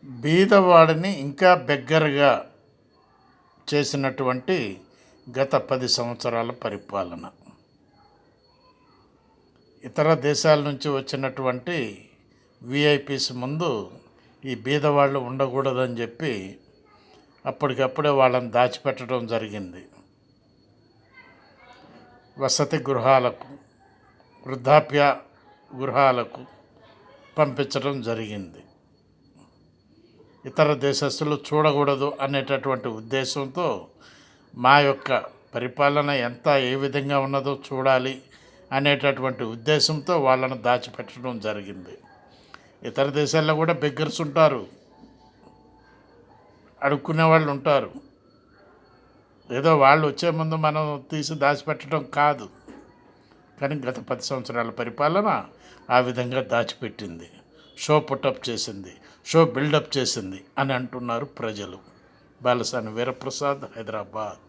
బీదవాడిని ఇంకా బెగ్గరగా చేసినటువంటి గత 10 సంవత్సరాల పరిపాలన. ఇతర దేశాల నుంచి వచ్చినటువంటి విఐపీస్ ముందు ఈ బీదవాళ్ళు ఉండకూడదని చెప్పి అప్పటికప్పుడే వాళ్ళని దాచిపెట్టడం జరిగింది. వసతి గృహాలకు, వృద్ధాప్య గృహాలకు పంపించడం జరిగింది. ఇతర దేశస్తులు చూడకూడదు అనేటటువంటి ఉద్దేశంతో మా యొక్క పరిపాలన ఏ విధంగా ఉన్నదో చూడాలి అనేటటువంటి ఉద్దేశంతో వాళ్ళను దాచిపెట్టడం జరిగింది. ఇతర దేశాల్లో కూడా బెగ్గర్స్ ఉంటారు, అడుక్కునే వాళ్ళు ఉంటారు. ఏదో వాళ్ళు వచ్చే ముందు మనం తీసి దాచిపెట్టడం కాదు, కానీ గత 10 సంవత్సరాల పరిపాలన ఆ విధంగా దాచిపెట్టింది, షో పుటప్ చేసింది, షో బిల్డప్ చేసింది అని అంటున్నారు ప్రజలు. బాలసాని వీరప్రసాద్, హైదరాబాద్.